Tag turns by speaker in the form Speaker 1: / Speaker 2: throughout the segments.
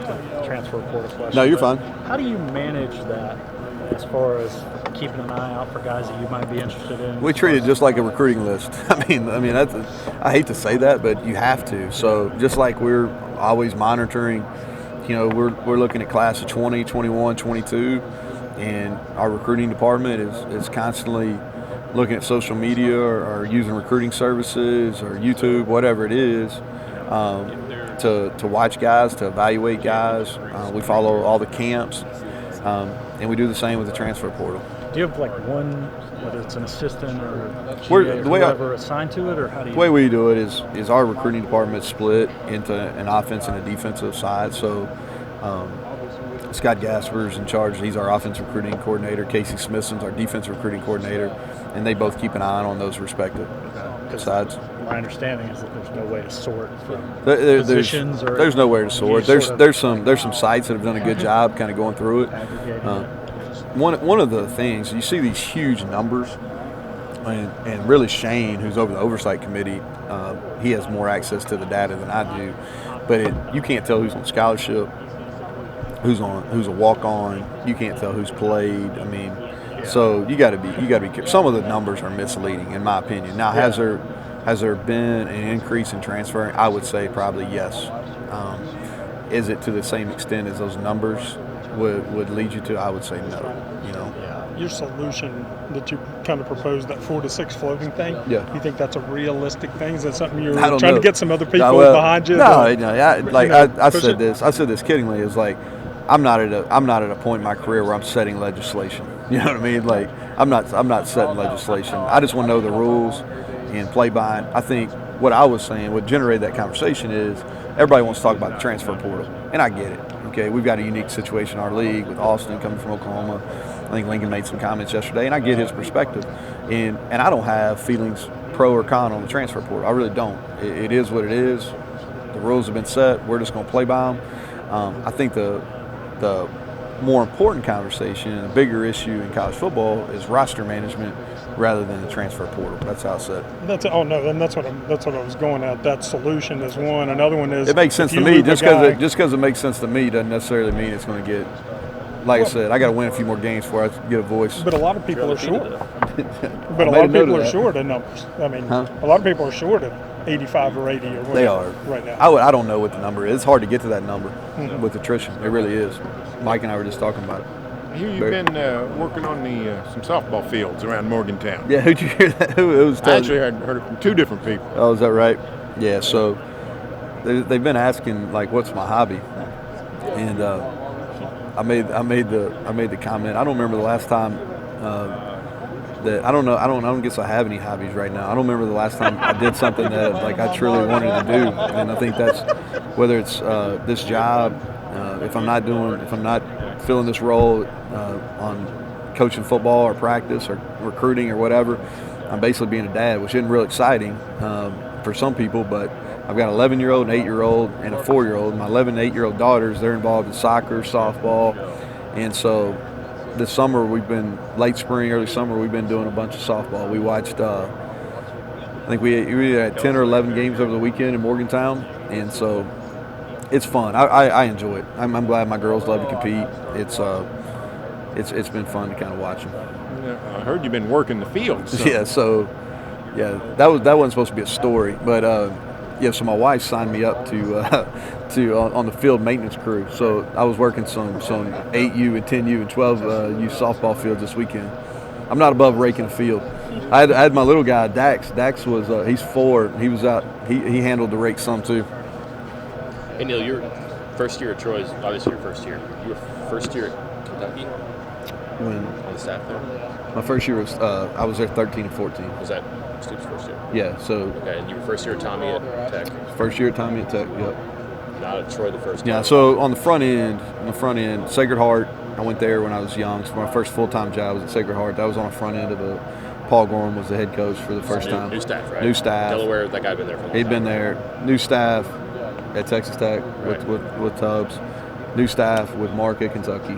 Speaker 1: back to the transfer portal question.
Speaker 2: No, you're fine.
Speaker 1: How do you manage that as far as keeping an eye out for guys that you might be interested in?
Speaker 2: We treat it just like a recruiting list. I mean, I hate to say that, but you have to. So just like we're always monitoring, we're looking at class of 20, 21, 22, and our recruiting department is constantly looking at social media or using recruiting services or YouTube, whatever it is, to watch guys, to evaluate guys. We follow all the camps, and we do the same with the transfer portal.
Speaker 1: Do you have like one, whether it's an assistant or GA or whatever, assigned to it, or how do you?
Speaker 2: The way we do it is our recruiting department split into an offense and a defensive side. So Scott Gasper's in charge. He's our offensive recruiting coordinator. Casey Smithson's our defensive recruiting coordinator, and they both keep an eye on those respective sides.
Speaker 1: My understanding is that there's no way to sort from positions.
Speaker 2: There's nowhere to sort. There's some sites that have done a good job kind of going through it. One of the things, you see these huge numbers, and really Shane, who's over the oversight committee, he has more access to the data than I do, but you can't tell who's on scholarship, who's a walk-on. You can't tell who's played. I mean, so you got to be careful. Some of the numbers are misleading, in my opinion. Now, has there been an increase in transferring? I would say probably yes. Is it to the same extent as those numbers would lead you to? I would say no.
Speaker 3: Your solution that you kind of proposed, that 4 to 6 floating thing.
Speaker 2: Yeah.
Speaker 3: You think that's a realistic thing? Is that something you're trying
Speaker 2: know.
Speaker 3: to get some other people behind you?
Speaker 2: I said this. I said this kiddingly. It's like I'm not at a point in my career where I'm setting legislation. You know what I mean? Like I'm not setting legislation. I just want to know the rules and play by it. I think what I was saying, what generated that conversation is everybody wants to talk about the transfer portal, and I get it. Okay, we've got a unique situation in our league with Austin coming from Oklahoma. I think Lincoln made some comments yesterday, and I get his perspective. And I don't have feelings pro or con on the transfer portal. I really don't. It is what it is. The rules have been set. We're just going to play by them. I think the more important conversation and the bigger issue in college football is roster management rather than the transfer portal. That's how I said it.
Speaker 3: That's what I was going at. That solution is one. Another one is
Speaker 2: it makes sense to me. Just because it makes sense to me doesn't necessarily mean it's going to get. Like I said, I got to win a few more games before I get a voice.
Speaker 3: But a lot of people are short. But a lot of people are short in numbers. I mean, a lot of people are short at 85 or 80 or whatever.
Speaker 2: They are
Speaker 3: right now.
Speaker 2: I don't know what the number is. It's hard to get to that number with attrition. It really is. Mike and I were just talking about it.
Speaker 4: I hear you've been working on some softball fields around Morgantown.
Speaker 2: Yeah, who'd you hear that? Who was?
Speaker 4: I actually heard it from 2 different people.
Speaker 2: Oh, is that right? Yeah. So they've been asking like, what's my hobby? And I made the comment. I don't remember the last time that I don't guess I have any hobbies right now. I don't remember the last time I did something that like I truly wanted to do. And I think that's whether it's this job, if I'm not filling this role on coaching football or practice or recruiting or whatever, I'm basically being a dad, which isn't real exciting for some people, but I've got an 11-year-old, an 8-year-old, and a 4-year-old. My 11 and 8-year-old daughters, they're involved in soccer, softball, and so this summer late spring, early summer, we've been doing a bunch of softball. We watched, I think we had 10 or 11 games over the weekend in Morgantown, and so it's fun. I enjoy it. I'm glad my girls love to compete. It's been fun to kind of watch them.
Speaker 4: Yeah, I heard you've been working the fields.
Speaker 2: So. That wasn't supposed to be a story, but so my wife signed me up to on the field maintenance crew. So I was working some 8U and 10U and 12U softball fields this weekend. I'm not above raking a field. I had my little guy Dax. Dax was he's 4. He was out. He handled the rake some too.
Speaker 5: Hey Neal, your first year at Troy is obviously your first year. You were first year at Kentucky.
Speaker 2: When
Speaker 5: on the staff there.
Speaker 2: My first year was I was there 13 and 14.
Speaker 5: Was that Stoop's first year?
Speaker 2: Yeah. So.
Speaker 5: Okay, and you were first year at Tommy at Tech.
Speaker 2: First year at Tommy at Tech. Yep.
Speaker 5: Not at Troy the first time.
Speaker 2: Yeah. So on the front end, Sacred Heart. I went there when I was young. So my first full-time job was at Sacred Heart. That was on the front end of Paul Gorham was the head coach for the first time.
Speaker 5: New staff, right?
Speaker 2: New staff.
Speaker 5: Delaware, that guy had been there for a long time.
Speaker 2: He'd been there. New staff at Texas Tech with Tubbs. New staff with Mark at Kentucky.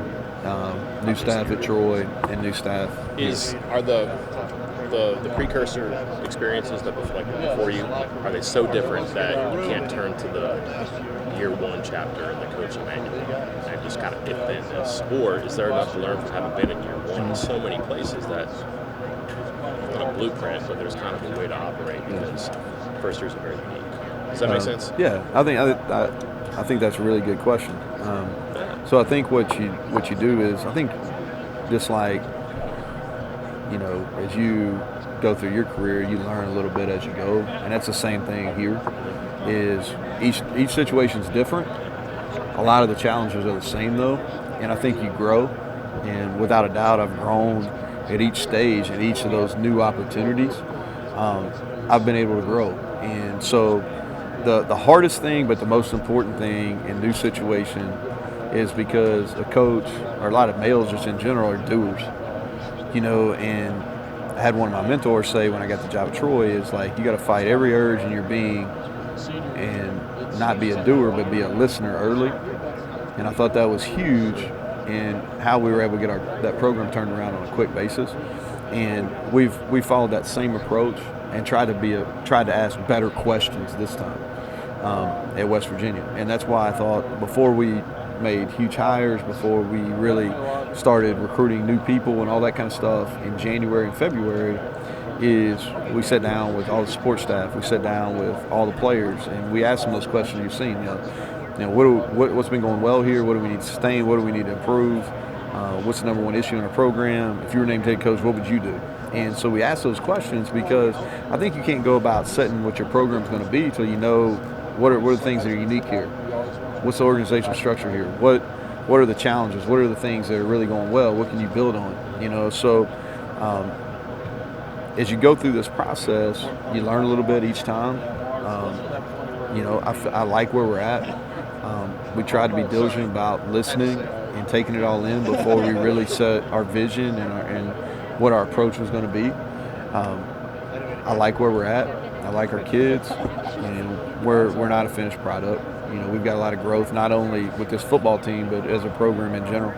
Speaker 2: New staff at Troy, and new staff.
Speaker 5: the precursor experiences that before you, are they so different that you can't turn to the year one chapter in the coaching manual and just kind of get in this? Or is there enough to learn from having been in year one in so many places that not a blueprint, but there's kind of a way to operate because first years are very unique. Does that make sense?
Speaker 2: Yeah, I think that's a really good question. So I think what you do is, I think just like, you know, as you go through your career, you learn a little bit as you go, and that's the same thing here. Is each situation is different. A lot of the challenges are the same though, and I think you grow. And without a doubt, I've grown at each stage, at each of those new opportunities. I've been able to grow, and so the hardest thing, but the most important thing in new situation is because a coach, or a lot of males just in general, are doers. You know, and I had one of my mentors say when I got the job at Troy is like, you got to fight every urge in your being and not be a doer, but be a listener early. And I thought that was huge in how we were able to get that program turned around on a quick basis. And we followed that same approach and tried to ask better questions this time at West Virginia. And that's why I thought before we made huge hires, before we really started recruiting new people and all that kind of stuff in January and February, is we sat down with all the support staff, we sat down with all the players, and we asked them those questions you've seen. You know, what's been going well here? What do we need to sustain? What do we need to improve? What's the number one issue in our program? If you were named head coach, what would you do? And so we asked those questions because I think you can't go about setting what your program's going to be until you know what are the things that are unique here. What's the organizational structure here? What are the challenges? What are the things that are really going well? What can you build on? You know, so as you go through this process, you learn a little bit each time. You know, I like where we're at. We try to be diligent about listening and taking it all in before we really set our vision and what our approach was going to be. I like where we're at. I like our kids, and we're not a finished product. You know, we've got a lot of growth, not only with this football team, but as a program in general.